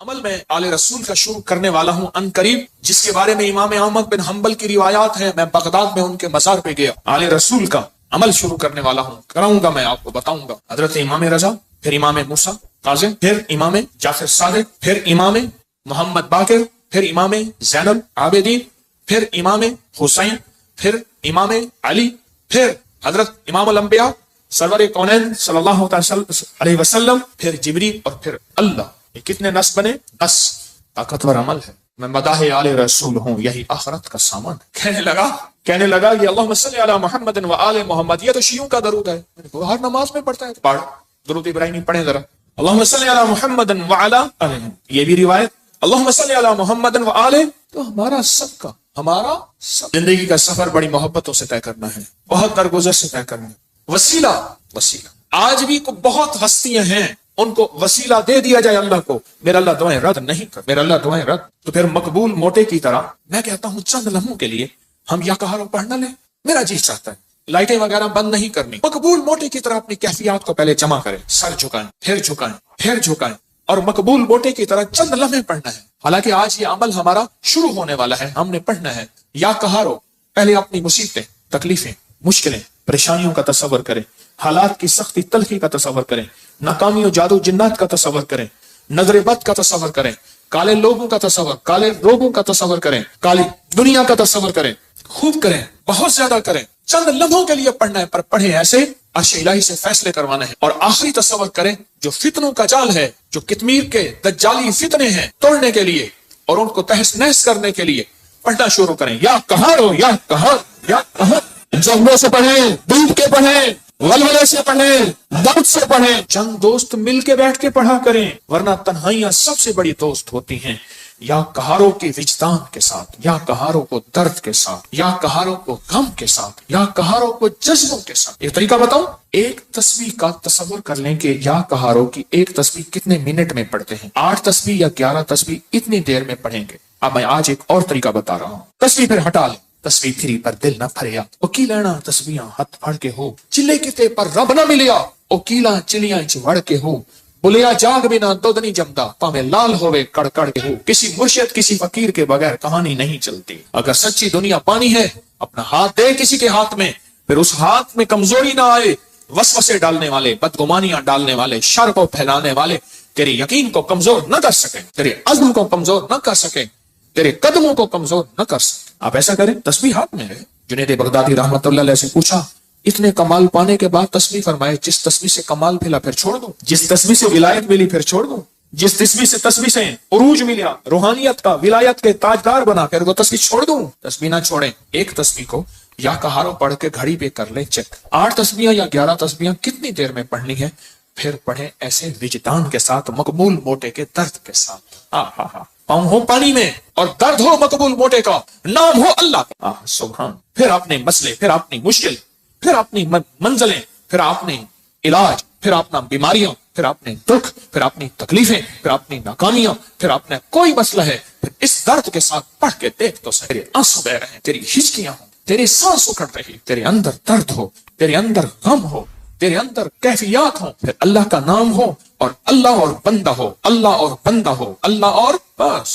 عمل میں آل رسول کا شروع کرنے والا ہوں ان قریب، جس کے بارے میں امام احمد بن حنبل کی روایات ہیں۔ میں بغداد میں ان کے مزار پہ گیا، آل رسول کا عمل شروع کرنے والا ہوں، کراؤں گا، میں آپ کو بتاؤں گا۔ حضرت امام رضا، پھر امام موسیٰ کاظم، پھر امام جعفر صادق، پھر امام محمد باقر، پھر امام زین العابدین، پھر امام حسین، پھر امام علی، پھر حضرت امام الانبیاء سرور کونین صلی اللہ علیہ وسلم، پھر جبریل، اور پھر اللہ۔ یہ کتنے نس بنے؟ 10۔ طاقتور عمل ہے۔ میں مداح آل رسول ہوں، یہی آخرت کا سامان ہے۔ کہنے لگا یہ اللہم صلی علی محمد و آل محمد، یہ تو شیعوں کا درود ہے، وہ ہر نماز میں پڑھتا ہے۔ پڑھ درود ابراہیمی پڑھیں ذرا، اللہم صلی علی محمد و علی آل۔ یہ بھی روایت اللہم صلی علی محمد و آل۔ تو ہمارا سب کا، ہمارا سب زندگی کا سفر بڑی محبتوں سے طے کرنا ہے، بہت درگزر سے طے کرنا ہے۔ وسیلہ آج بھی کو بہت ہستیاں ہیں، ان کو وسیلہ دے دیا جائے اللہ کو، میرا اللہ دعائیں رد نہیں کر، میرا اللہ دعائیں رد۔ تو پھر مقبول موٹے کی طرح میں کہتا ہوں چند لمحوں کے لیے ہم یا کہارو پڑھ نہ لیں، میرا جی چاہتا ہے لائٹیں وغیرہ بند نہیں کرنی، مقبول موٹے کی طرح اپنی کیفیات کو پہلے جمع کریں، سر جھکائیں، پھر جھکائیں، پھر جھکائیں، اور مقبول موٹے کی طرح چند لمحے پڑھنا ہے۔ حالانکہ آج یہ عمل ہمارا شروع ہونے والا ہے، ہم نے پڑھنا ہے یا کہارو۔ پہلے اپنی مصیبتیں، تکلیفیں، مشکلیں، پریشانیوں کا تصور کریں، حالات کی سختی تلخی کا تصور کریں، ناکامی و جادو جنات کا تصور کریں، نظر بد کا تصور کریں، کالے لوگوں کا تصور، کالے روگوں کا تصور کریں، کالی دنیا کا تصور کریں، خوب کریں، بہت زیادہ کریں۔ چند لمحوں کے لیے پڑھنا ہے، پر پڑھیں ایسے عرش الہی سے فیصلے کروانا ہے۔ اور آخری تصور کریں جو فتنوں کا جال ہے، جو کتمیر کے دجالی فتنے ہیں، توڑنے کے لیے اور ان کو تہس نہس کرنے کے لیے پڑھنا شروع کریں۔ یا کہارو، یا کہار، یا کہار۔ جذبوں سے پڑھیں، ڈوب کے پڑھیں، ولولے سے پڑھیں، درد سے پڑھیں۔ چند دوست مل کے بیٹھ کے پڑھا کریں، ورنہ تنہائیاں سب سے بڑی دوست ہوتی ہیں۔ یا کہاروں کے وجدان کے ساتھ، یا کہاروں کو درد کے ساتھ، یا کہاروں کو غم کے ساتھ، یا کہاروں کو جذبوں کے ساتھ۔ ایک طریقہ بتاؤں، ایک تسبیح کا تصور کر لیں کہ یا کہاروں کی ایک تسبیح کتنے منٹ میں پڑھتے ہیں۔ 8 تسبیح یا 11 تسبیح اتنی دیر میں پڑھیں گے۔ اب میں آج ایک اور طریقہ بتا رہا ہوں۔ تسبیح پھر ہٹا لیں، تسبیح پھری پر دل نہ پھریا، او کی لینا تسبیحاں ہتھ پھڑ کے ہو، چلے کتے پر رب نہ ملیا، او کیلا چلیاں چوڑ کے ہو، بلیا جاگ بنا دودھ نہیں جمدا، پاویں لال ہوئے کڑ کڑ کے ہو۔ کسی مرشد کسی فقیر کے بغیر کہانی نہیں چلتی۔ اگر سچی دنیا پانی ہے، اپنا ہاتھ دے کسی کے ہاتھ میں، پھر اس ہاتھ میں کمزوری نہ آئے۔ وسوسے ڈالنے والے، بدگمانیاں ڈالنے والے، شر کو پھیلانے والے تیرے یقین کو کمزور نہ کر سکیں، تیرے عزم کو کمزور نہ کر سکیں، تیرے قدموں کو کمزور نہ کر سکیں۔ آپ ایسا کریں، تسبیح ہاتھ میں ہے۔ جنید بغدادی رحمت اللہ علیہ سے پوچھا، اتنے کمال پانے کے بعد تسبیح فرمائے، جس تسبیح سے کمال ملا پھر چھوڑ دو، جس تسبیح سے ولایت ملی پھر چھوڑ دو، جس تسبیح سے عروج ملا، روحانیت کا، ولایت کے تاجدار بنا، پھر وہ تسبیح چھوڑ دوں۔ تسبیح نہ چھوڑیں۔ ایک تسبیح کو یا کہارو پڑھ کے گھڑی پہ کر لیں چیک، 8 تسبیحاں یا 11 تسبیحاں کتنی دیر میں پڑھنی ہے، پھر پڑھیں ایسے وجدان کے ساتھ، مقبول موٹے کے درد کے ساتھ۔ پاؤں ہو پانی میں اور درد ہو مقبول موٹے کا، نام ہو اللہ کا، سبحان۔ پھر اپنے مسئلے، پھر اپنی مشکل، پھر اپنی منزلیں، پھر اپنے علاج، پھر اپنا بیماریاں، پھر اپنے دکھ، پھر اپنی تکلیفیں، پھر اپنی ناکامیاں، پھر اپنا کوئی مسئلہ ہے، پھر اس درد کے ساتھ پڑھ کے دیکھ تو صحیح، تیرے آنسو بہ رہے ہیں، تیری ہچکیاں ہوں، تیرے سانس اکھڑ رہی، تیرے اندر درد ہو، تیرے اندر غم ہو، تیرے اندر کیفیات ہوں، پھر اللہ کا نام ہو اور اللہ اور بندہ ہو، اللہ اور بندہ ہو، اللہ اور بس،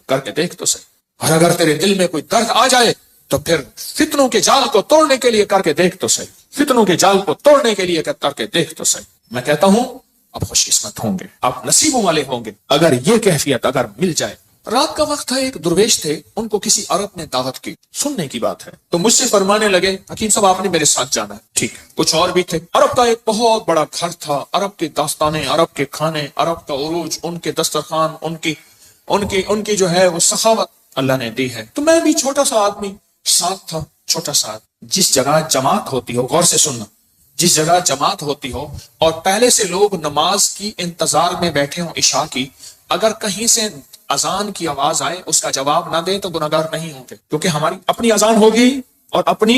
کر کے دیکھ تو صحیح۔ اور اگر تیرے دل میں کوئی درد آ جائے تو پھر فتنوں کے جال کو توڑنے کے لیے کر کے دیکھ تو صحیح، فتنوں کے جال کو توڑنے کے لیے کر کے دیکھ تو صحیح۔ میں کہتا ہوں آپ خوش قسمت ہوں گے، آپ نصیبوں والے ہوں گے اگر یہ کیفیت اگر مل جائے۔ رات کا وقت تھا، ایک درویش تھے، ان کو کسی عرب نے دعوت کی، سننے کی بات ہے، تو مجھ سے فرمانے لگے حکیم صاحب آپ نے میرے ساتھ جانا ہے۔ ٹھیک ہے، کچھ اور بھی تھے۔ عرب کا ایک بہت بڑا گھر تھا، عرب کی داستانیں، عرب کے کھانے، عرب کا عروج، ان کے دسترخوان، ان کی جو ہے وہ سخاوت اللہ نے دی ہے۔ تو میں بھی چھوٹا سا آدمی ساتھ تھا، چھوٹا سا۔ جس جگہ جماعت ہوتی ہو، غور سے سننا، جس جگہ جماعت ہوتی ہو اور پہلے سے لوگ نماز کی انتظار میں بیٹھے ہوں عشاء کی، اگر کہیں سے اذان کی آواز آئے اس کا جواب نہ دیں تو گناہگار نہیں ہوں گے، کیونکہ ہماری اپنی اذان ہوگی اور اپنی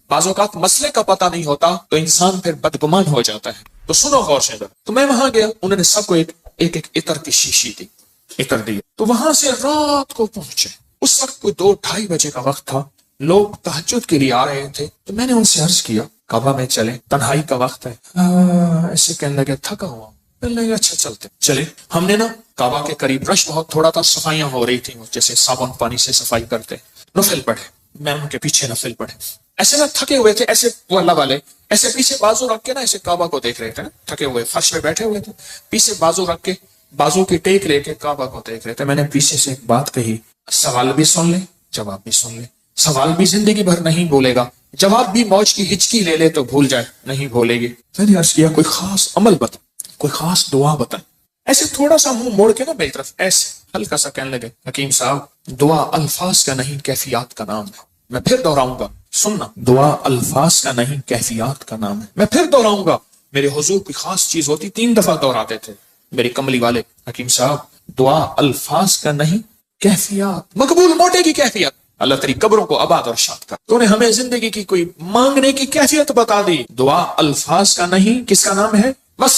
بعض اوقات مسئلے کا پتہ نہیں ہوتا تو انسان پھر بدگمان ہو جاتا ہے۔ تو سنو غور سے۔ تو میں وہاں گیا، انہوں نے سب کو ایک عطر کی شیشی دی، عطر دی۔ تو وہاں سے رات کو پہنچے، اس وقت کوئی 2-2:30 بجے کا وقت تھا، لوگ تہجد کے لیے آ رہے تھے۔ تو میں نے ان سے عرض کیا کعبہ میں چلیں، تنہائی کا وقت ہے۔ ایسے کہنے لگے تھکا ہوا، اچھا چلتے چلے. ہم نے نا کعبہ کے قریب رش بہت تھوڑا تھا, صفائیاں ہو رہی تھیں جیسے صابن پانی سے صفائی کرتے, نفل پڑھے, میں ان کے پیچھے نفل پڑھے. ایسے نا تھکے ہوئے تھے, ایسے وہ اللہ والے ایسے پیچھے بازو رکھ کے نا ایسے کعبہ کو دیکھ رہے تھے, تھکے ہوئے فرش پہ بیٹھے ہوئے تھے, پیچھے بازو رکھ کے بازو کی ٹیک لے کے کعبہ کو دیکھ رہے تھے. میں نے پیچھے سے ایک بات کہی, سوال بھی سن لے جواب بھی سن لے. سوال بھی زندگی بھر نہیں بولے گا, جواب بھی موج کی ہچکی لے لے تو بھول جائے, نہیں بھولے گی. میں نے عرض کیا کوئی خاص عمل بتا, کوئی خاص دعا بتا. ایسے تھوڑا سا منہ موڑ کے نا میری طرف ایسے ہلکا سا کہنے لگے, حکیم صاحب دعا الفاظ کا نہیں کیفیات کا نام ہے. میں پھر دوہراؤں گا, سننا, دعا الفاظ کا نہیں کیفیات کا نام ہے. میں پھر دوہراؤں گا. میرے حضور کوئی خاص چیز ہوتی 3 دفعہ دوہراتے تھے میری کملی والے, حکیم صاحب دعا الفاظ کا نہیں کیفیات, مقبول موٹے کی کیفیت. اللہ تیری قبروں کو آباد اور شاد کر. تو نے ہمیں زندگی کی کوئی مانگنے کی کیفیت بتا دی. دعا الفاظ کا نہیں, کس کا نام ہے؟ بس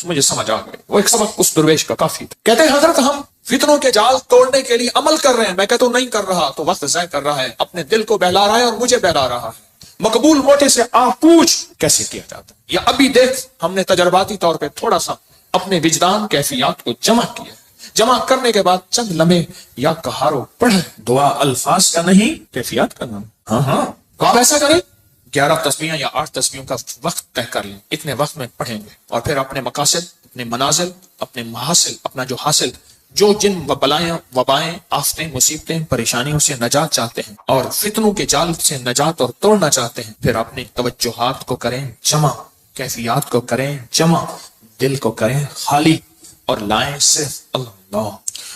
مجھے سمجھ آ گئی. وہ ایک سبق اس درویش کا کافی تھا. کہتے ہیں حضرت ہم فتنوں کے جال توڑنے کے لیے عمل کر رہے ہیں. میں کہتا ہوں نہیں کر رہا تو وقت ضائع کر رہا ہے, اپنے دل کو بہلا رہا ہے اور مجھے بہلا رہا ہے. مقبول موٹے سے آپ پوچھ کیسے کیا جاتا ہے, یا ابھی دیکھ ہم نے تجرباتی طور پہ تھوڑا سا اپنے وجدان کیفیات کو جمع کیا. جمع کرنے کے بعد چند لمحے یا کہارو پڑھ. دعا الفاظ کا نہیں کیفیات کا نام. ہاں تو آپ ایسا کریں 11 تسبیحیں یا 8 تسبیحوں کا وقت طے کر لیں, اتنے وقت میں پڑھیں گے, اور پھر اپنے مقاصد, اپنے منازل, اپنے محاصل, اپنا جو حاصل, جو جن بلائیں وبائیں آفتیں مصیبتیں پریشانیوں سے نجات چاہتے ہیں اور فتنوں کے جال سے نجات اور توڑنا چاہتے ہیں, پھر اپنی توجہات کو کریں جمع, کیفیات کو کریں جمع, دل کو کریں خالی اور لائیں صرف اللہ,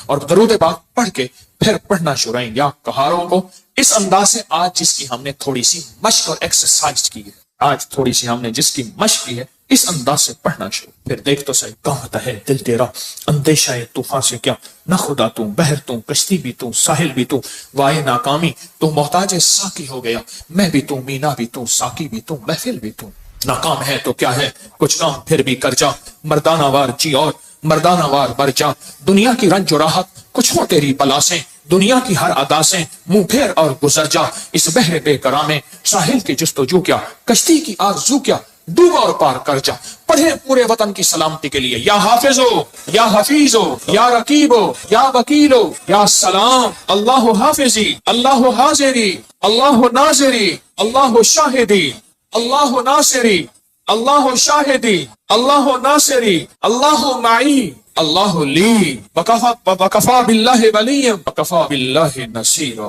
اور درود پاک پڑھ کے پھر پڑھنا شروع یا کہاروں کو اس انداز سے. آج جس کی ہم نے تھوڑی سی مشق اور ایکسرسائز کی ہے, آج تھوڑی سی ہم نے جس کی مشق کی ہے, اس انداز سے پڑھنا شروع. پھر دیکھ تو صحیح کہتا ہے دل تیرا اندیشہ طوفان سے کیا, نہ خدا تو بحر تو کشتی بھی تو ساحل بھی تو, وائے ناکامی تو محتاج ساقی ہو گیا, میں بھی تو مینا بھی تو ساقی بھی تو محفل بھی تو. ناکام ہے تو کیا ہے کچھ کام پھر بھی کر جا, مردانہ وار جی اور مردانہ وار بر جا. دنیا کی رنج و راحت کچھ ہو تیری پلاسیں, دنیا کی ہر ادا سے منہ پھیر اور گزر جا. اس بحر بے کرا میں ساحل کی جستجو کیا, کشتی کی آرزو کیا, ڈوبا اور پار کر جا. پڑھے پورے وطن کی سلامتی کے لیے یا حافظ ہو یا حفیظ ہو یا رقیب ہو یا وکیل ہو یا سلام. اللہ حافظی, اللہ حاضری, اللہ ناظری, اللہ شاہدی, اللہ ناصری, اللہ شاہدی, اللہ ناصری, اللہ معی, اللہ لی, وکفا باللہ ولی, وکفا باللہ نصیر.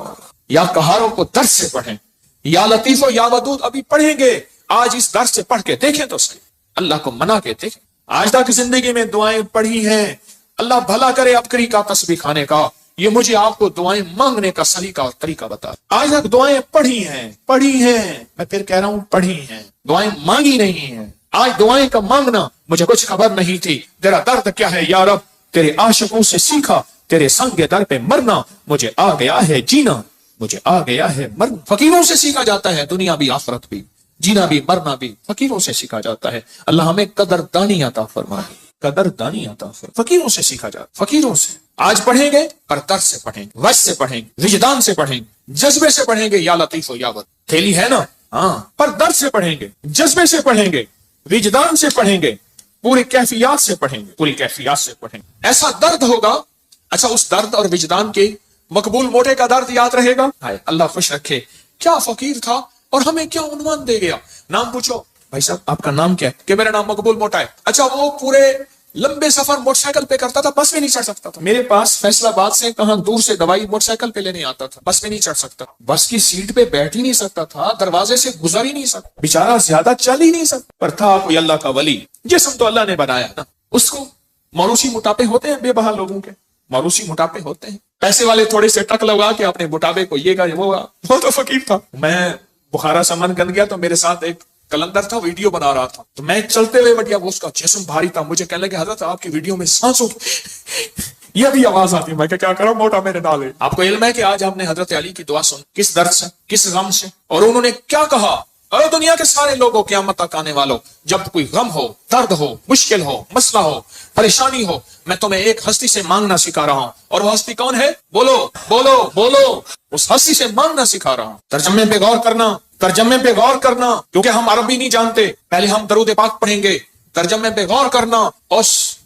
یا کہاروں کو درس سے پڑھیں, یا لطیف و یا ودود ابھی پڑھیں گے. آج اس درس سے پڑھ کے دیکھیں تو صحیح, اللہ کو منا کے دیکھیں. آج تک زندگی میں دعائیں پڑھی ہیں, اللہ بھلا کرے ابکری کا تسبیح کھانے کا, یہ مجھے آپ کو دعائیں مانگنے کا سلیقہ اور طریقہ بتا. آج تک دعائیں پڑھی ہیں, میں پھر کہہ رہا ہوں پڑھی ہیں, دعائیں مانگی نہیں ہیں. آج دعائیں کا مانگنا مجھے کچھ خبر نہیں تھی, تیرا درد کیا ہے یا رب, تیرے عاشقوں سے سیکھا, تیرے سنگ در پہ مرنا, مجھے آ گیا ہے جینا, مجھے آ گیا ہے مرنا. فقیروں سے سیکھا جاتا ہے دنیا بھی آخرت بھی, جینا بھی مرنا بھی فقیروں سے سیکھا جاتا ہے. اللہ ہمیں قدردانی عطا فرمائے, قدردانی عطا فرمائے. فقیروں سے سیکھا جاتا, فقیروں سے. آج پڑھیں گے پر درد سے پڑھیں گے, وجد سے پڑھیں گے, وجدان سے پڑھیں گے, جذبے سے پڑھیں گے. یا لطیف و یا ود تھیلی ہے نا, ہاں, پر درد سے پڑھیں گے, جذبے سے پڑھیں گے, وجدان سے پڑھیں گے, پوری کیفیات سے پڑھیں گے, پوری کیفیات سے پڑھیں گے. ایسا درد ہوگا. اچھا اس درد اور وجدان کے مقبول موٹے کا درد یاد رہے گا. اللہ خوش رکھے, کیا فقیر تھا اور ہمیں کیا عنوان دے گیا. نام پوچھو, بھائی صاحب آپ کا نام کیا ہے, کہ میرا نام مقبول موٹا ہے. اچھا وہ پورے لمبے سفر موٹر سائیکل پہ کرتا تھا, بس میں نہیں چڑھ سکتا تھا. میرے پاس فیصل آباد سے کہاں دور سے دوائی موٹر سائیکل پہ لینے آتا تھا, بس میں نہیں چڑھ سکتا, بس کی سیٹ پہ بیٹھ ہی نہیں سکتا تھا, دروازے سے گزر ہی نہیں سکتا, بیچارہ زیادہ چل ہی نہیں سکتا. پر تھا کوئی اللہ کا ولی, جسم تو اللہ نے بنایا نا. اس کو موروثی موٹاپے ہوتے ہیں, بے بہا لوگوں کے موروثی موٹاپے ہوتے ہیں. پیسے والے تھوڑے سے ٹک لگا کے اپنے موٹاپے کو یہ گا وہ گا. وہ تو فقیر تھا. میں بخارا سے من گن گیا تو میرے ساتھ ایک کلندر تھا, ویڈیو بنا رہا تھا, تو میں چلتے ہوئے بٹیا, وہ اس کا جسم بھاری تھا, مجھے کہنے لگے حضرت آپ کی ویڈیو میں سانسوں یہ بھی آواز آتی ہے. میں کیا کروں, موٹا میرے ڈالے. آپ کو علم ہے کہ آج ہم نے حضرت علی کی دعا سن, کس درد سے, کس غم سے, اور انہوں نے کیا کہا. اور دنیا کے سارے لوگوں قیامت تک آنے والوں, جب کوئی غم ہو, درد ہو, مشکل ہو, مسئلہ ہو, پریشانی ہو, میں تمہیں ایک ہستی سے مانگنا سکھا رہا ہوں. اور وہ ہستی کون ہے؟ بولو بولو بولو. اس ہستی سے مانگنا سکھا رہا ہوں. ترجمے پہ غور کرنا, ترجمے پہ غور کرنا, کیونکہ ہم عربی نہیں جانتے. پہلے ہم درود پاک پڑھیں گے, ترجمے پہ غور کرنا. اس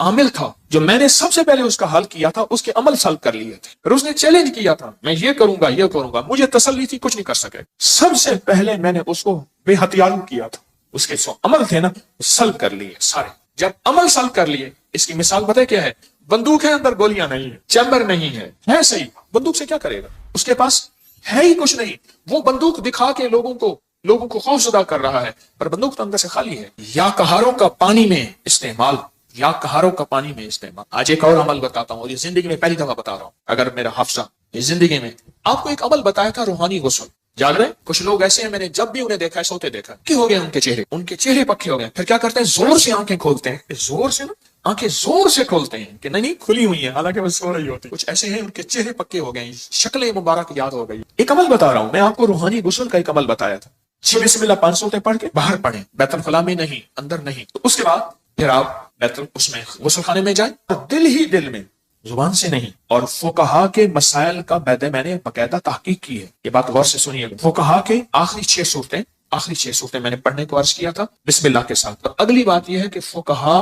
عامل تھا جو میں نے سب سے پہلے اس کا حل کیا تھا، اس کے عمل سلب کر لیے تھے، پھر اس نے چیلنج کیا تھا میں یہ کروں گا یہ کروں گا، مجھے تسلی تھی کچھ نہیں کر سکے، سب سے پہلے میں نے اس کو بے ہتھیار کیا تھا، اس کے جو عمل تھے نا سلب کر لیے سارے۔ جب عمل سلب کر لیے، اس کی مثال پتہ ہے کیا ہے؟ بندوق ہے، اندر گولیاں نہیں ہے، چیمبر نہیں ہے صحیح، بندوق سے کیا کرے گا؟ اس کے پاس ہے ہی کچھ نہیں، وہ بندوق دکھا کے لوگوں کو خوف زدہ کر رہا ہے، پر بندوق تو اندر سے خالی ہے۔ یا کہاروں کا پانی میں استعمال، یا کہاروں کا پانی میں استعمال۔ آج ایک اور عمل بتاتا ہوں، اور یہ زندگی میں پہلی دفعہ بتا رہا ہوں، اگر میرا حافظہ یہ زندگی میں آپ کو ایک عمل بتایا تھا، روحانی غسل۔ یاد رہے کچھ لوگ ایسے ہیں، میں نے جب بھی انہیں دیکھا ہے سوتے دیکھا کہ ہو گئے ان کے چہرے پکے ہو گئے، پھر کیا کرتے ہیں؟ زور سے آنکھیں کھولتے ہیں، زور سے نا آنکھیں زور سے کھولتے ہیں کہ نہیں کھلی ہوئی ہیں، حالانکہ وہ سو رہی ہوتی۔ کچھ ایسے ہیں ان کے چہرے پکے ہو گئے، شکل مبارک یاد ہو گئی۔ ایک عمل بتا رہا ہوں میں آپ کو، روحانی غسل کا ایک عمل بتایا تھا۔ 6 بسم اللہ 5 سورتیں پڑھ کے باہر پڑھیں، بیت الخلاء میں نہیں، اندر نہیں، تو اس کے بعد پھر آپ اس میں غسل خانے میں جائیں، اور دل ہی دل میں، زبان سے نہیں۔ اور فقہا کے مسائل کا میں نے باقاعدہ تحقیق کی ہے، یہ بات غور سے سنیے گا۔ فقہا کے آخری 6 صورتیں میں نے پڑھنے کو عرض کیا تھا بسم اللہ کے ساتھ۔ تو اگلی بات یہ ہے کہ فقہا،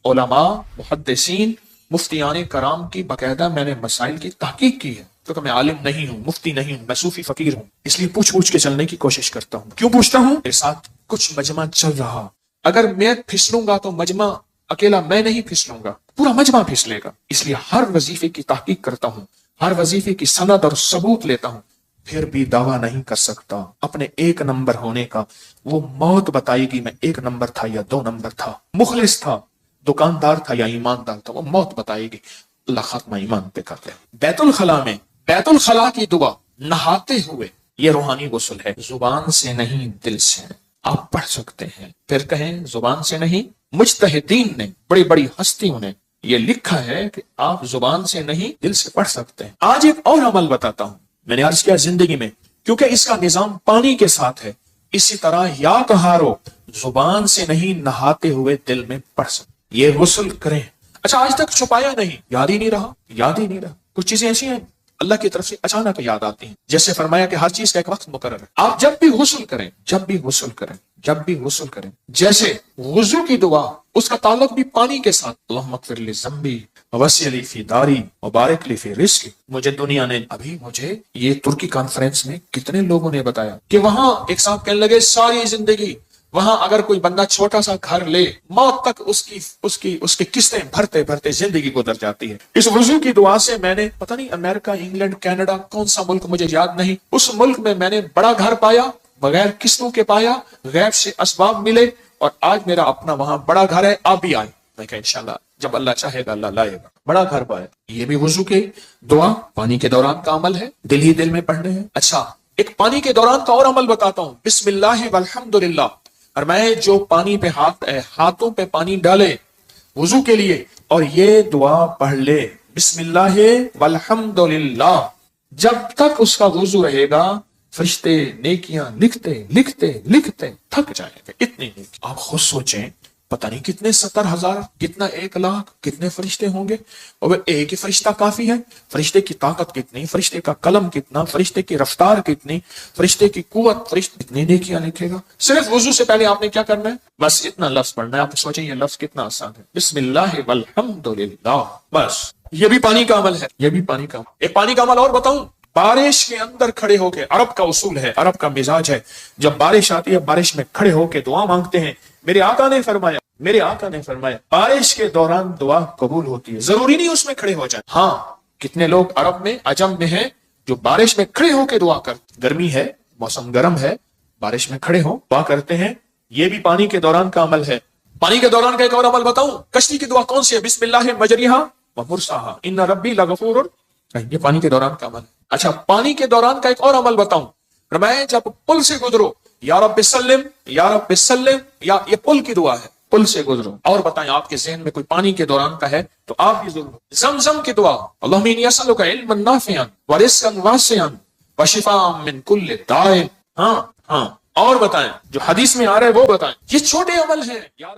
علماء، محدثین، مفتیان کرام کی باقاعدہ میں نے مسائل کی تحقیق کی ہے، کیونکہ میں عالم نہیں ہوں، مفتی نہیں ہوں، میں صوفی فقیر ہوں، اس لیے پوچھ کے چلنے کی کوشش کرتا ہوں۔ کیوں پوچھتا ہوں؟ میرے ساتھ کچھ مجمع چل رہا، اگر میں پھسلوں گا تو مجمع اکیلا میں نہیں پھسلوں گا، پورا مجمع پھسلے گا، اس لیے ہر وظیفے کی تحقیق کرتا ہوں، ہر وظیفے کی سند اور ثبوت لیتا ہوں، پھر بھی دعویٰ نہیں کر سکتا اپنے 1 نمبر ہونے کا۔ وہ موت بتائے گی میں 1 نمبر تھا یا 2 نمبر تھا، مخلص تھا، دکاندار تھا یا ایماندار تھا، وہ موت بتائے گی۔ اللہ خاتمہ ایمان پہ کرتے ہیں۔ بیت الخلاء میں بیت الخلاء کی دعا نہاتے ہوئے، یہ روحانی غسل ہے، زبان سے نہیں دل سے آپ پڑھ سکتے ہیں۔ پھر کہیں زبان سے نہیں، مجتہدین نے، بڑی بڑی ہستیوں نے یہ لکھا ہے کہ آپ زبان سے نہیں دل سے پڑھ سکتے ہیں۔ آج ایک اور عمل بتاتا ہوں، میں نے عرض کیا زندگی میں، کیونکہ اس کا نظام پانی کے ساتھ ہے، اسی طرح یا کہارو زبان سے نہیں نہاتے ہوئے دل میں پڑھ سکتے، یہ غسل کریں۔ اچھا آج تک چھپایا نہیں، یاد ہی نہیں رہا۔ کچھ چیزیں ایسی ہیں اللہ کی طرف سے اچانک یاد آتی ہیں، جیسے فرمایا کہ ہر چیز کا ایک وقت مقرر ہے۔ آپ جب بھی غسل کریں، جیسے وضو کی دعا، اس کا تعلق بھی پانی کے ساتھ، اللہم اغفر لی ذنبی ووسع لی فی داری وبارک لی فی رزقی۔ مجھے دنیا نے مجھے یہ ترکی کانفرنس میں کتنے لوگوں نے بتایا کہ وہاں ایک صاحب کہنے لگے ساری زندگی وہاں اگر کوئی بندہ چھوٹا سا گھر لے، موت تک اس کی قسطیں بھرتے زندگی گزر جاتی ہے۔ اس وضو کی دعا سے میں نے پتہ نہیں امریکہ، انگلینڈ، کینیڈا، کون سا ملک مجھے یاد نہیں، اس ملک میں نے بڑا گھر پایا، بغیر قسطوں کے پایا، غیب سے اسباب ملے، اور آج میرا اپنا وہاں بڑا گھر ہے۔ آپ بھی آئے، میں کہا انشاءاللہ جب اللہ چاہے گا اللہ لائے گا، بڑا گھر پایا۔ یہ بھی وضو کی دعا پانی کے دوران کا عمل ہے، دل ہی دل میں پڑھنے ہیں۔ اچھا ایک پانی کے دوران کا اور عمل بتاتا ہوں، بسم اللہ والحمدللہ، اور میں جو پانی پہ ہاتھوں پہ پانی ڈالے وضو کے لیے اور یہ دعا پڑھ لے بسم اللہ والحمدللہ، جب تک اس کا وضو رہے گا فرشتے نیکیاں لکھتے تھک جائیں گے، اتنی نیکی۔ آپ خود سوچیں، پتہ نہیں کتنے 70,000، کتنا 1,00,000، کتنے فرشتے ہوں گے، اور ایک ہی فرشتہ کافی ہے؟ فرشتے کی طاقت کتنی، فرشتے کا قلم کتنا، فرشتے کی رفتار کتنی، فرشتے کی قوت، فرشتے کتنی نیکیاں لکھے گا۔ صرف وضو سے پہلے آپ نے کیا کرنا ہے؟ بس اتنا لفظ پڑھنا ہے۔ آپ سوچیں یہ لفظ کتنا آسان ہے، بسم اللہ والحمدللہ، بس یہ بھی پانی کا عمل ہے، یہ بھی پانی کا عمل۔ ایک پانی کا عمل اور بتاؤں، بارش کے اندر کھڑے ہو کے، عرب کا اصول ہے، عرب کا مزاج ہے، جب بارش آتی ہے بارش میں کھڑے ہو کے دعا مانگتے ہیں۔ میرے آقا نے فرمایا بارش کے دوران دعا قبول ہوتی ہے، ضروری نہیں اس میں کھڑے ہو جائیں۔ ہاں کتنے لوگ عرب میں، عجم میں ہیں جو بارش میں کھڑے ہو کے دعا کرتے، گرمی ہے، موسم گرم ہے، بارش میں کھڑے ہو دعا کرتے ہیں، یہ بھی پانی کے دوران کا عمل ہے۔ پانی کے دوران کا ایک اور عمل بتاؤں، کشتی کی دعا کون سی ہے؟ بسم اللہ مجریہا ومرساہا ان ربی لغفور، یہ پانی کے دوران کا عمل ہے۔ اچھا پانی کے دوران کا ایک اور عمل بتاؤں، میں جب پل سے گزرو یا رب سلم یا یہ پل کی دعا ہے، پل سے گزرو۔ اور بتائیں آپ کے ذہن میں کوئی پانی کے دوران کا ہے تو آپ بھی ضرور۔ زمزم کی دعا، اللہم انی اسألک علما نافعا ورزقا واسعا وشفاء من کل داء۔ ہاں اور بتائیں جو حدیث میں آ رہا ہے وہ بتائیں، یہ چھوٹے عمل ہیں یار۔